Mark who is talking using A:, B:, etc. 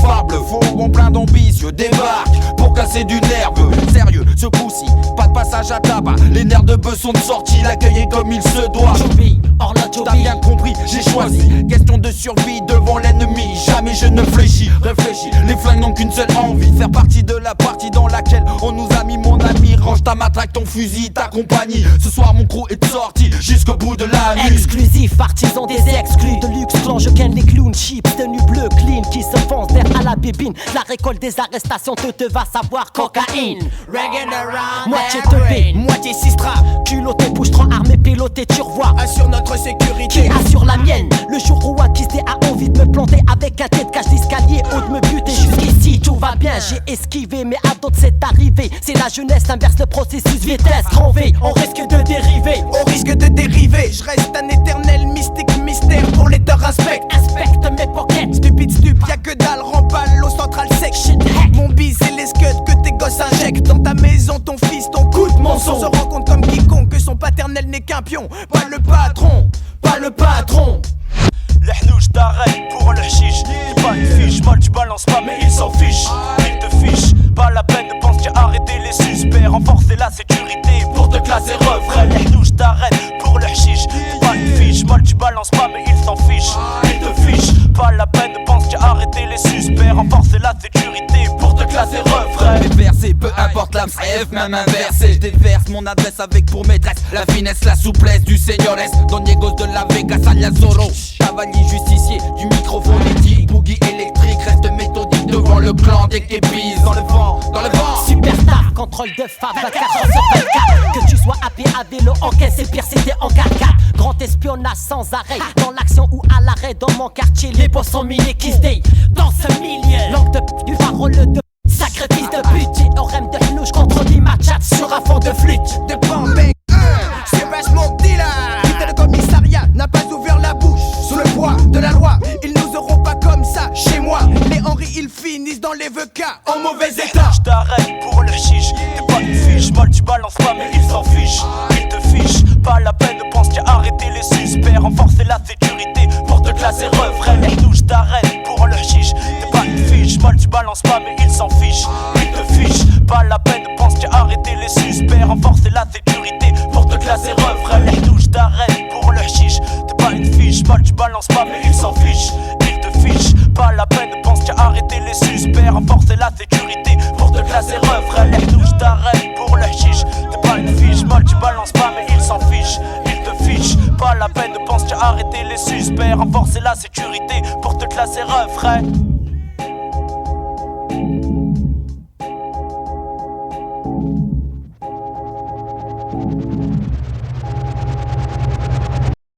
A: phare bleu. Faux bon plein d'ambitieux débarque pour casser du nerveux. Sérieux, ce coup-ci, pas de passage à tabac. Les nerfs de bœuf sont de sortie, l'accueil est comme il se doit.
B: Joby, or la Joby.
A: T'as bien compris, j'ai choisi. Question de survie devant l'ennemi. Jamais je ne fléchis, réfléchis. Les flingues n'ont qu'une seule envie, faire partie de la partie dans laquelle on nous a mis. Mon ami, range ta matraque, ton fusil, ta compagnie. Ce soir mon crew est sorti jusqu'au bout de la nuit.
B: Exclusif, partisan des exclus. De luxe clan, je gagne les clowns. Chips, tenue bleue, clean. Qui se fonce vers à la bébine. La récolte des arrestations, te va savoir cocaïne. Moitié teubé, moitié sistra. Culotté, bouche-tron, armé, piloté, tu revois.
C: Assure notre sécurité.
B: Qui assure la mienne. Le jour où un kissé a envie de me planter avec un tête cache d'escalier ou de me buter. Jusqu'ici tout va bien, j'ai esquivé, mais à d'autres c'est arrivé. C'est la jeunesse, inverse le processus, vitesse, grand V. On risque de dériver.
C: Au risque de dériver, je reste un éternel mystique mystère pour les teurs inspecte.
B: Inspecte mes pockets.
C: Stupide stup, y'a que dalle, remballe au central sec.
B: Shit hack.
C: Mon bis et les scuds que tes gosses injectent. Dans ta maison, ton fils, ton coup de mon son. Se rend compte comme quiconque que son paternel n'est qu'un pion. Pas le patron, pas le patron.
D: L'hnouj t'arrête pour le chiche. T'es pas une fiche, mal tu balances pas mais il s'en fiche. Il te fiche, pas la peine de penser à arrêter les suspects. Renforcer la sécurité pour te classer refrain. L'hnouj t'arrête pour le chiche. T'es pas une fiche, mal tu balances pas mais il s'en fiche. Il te fiche, pas la peine de penser à arrêter les suspects. Renforcer la sécurité pour te classer refrain.
A: Déversé, peu importe l'âme, F même inversé. Je déverse mon adresse avec pour maîtresse la finesse, la souplesse du señores. Don Diego de la Vega, alias Zorro. Cavalier justicier du microphone éthique. Boogie électrique, reste méthodique devant le clan. Dès que t'es pisse dans le vent, dans le vent.
B: Superstar, contrôle de fab, 24 heures sur 24. Que tu sois à pied, à vélo, en caisse, c'est pire, c'était en 4x4. Grand espionnage sans arrêt, dans l'action ou à l'arrêt. Dans mon quartier, les boss sont mis Kiss Day. Dans ce milieu, langue de du parole de sacrifice de pute. Théorème de hnouj contre l'imachat sur un fond de flûte.
C: De Bombay, c'est vachement dealer. Putain, le commissariat n'a pas ouvert la bouche. Sous le poids de la loi, ils nous auront pas comme ça chez moi. Les Henri, ils finissent dans les VK en mauvais état.
D: Je t'arrête pour le chiche. T'es pas une fiche, mal tu balances pas mais il s'en fiche. Il te fiche, pas la peine de penser à arrêter les suspects. Renforcer la sécurité pour te classer refrain. L'hnouj t'arrête pour le chiche. T'es pas une fiche, mal tu balances pas mais il s'en fiche. Il te fiche, pas la peine de penser à arrêter les suspects. Renforcer la sécurité pour te classer refrain. L'hnouj t'arrête pour le chiche. T'es pas une fiche, mal tu balances pas mais il s'en fiche. Il te fiche, pas la peine de penser à arrêter les suspects. Renforcer la sécurité pour te classer refrain. L'hnouj t'arrête pour le chiche. T'es pas une fiche, mal tu balances pas mais il s'en fiche. Il te fiche, pas la peine de penser à arrêter les suspects. Renforcer la sécurité pour te classer refrain.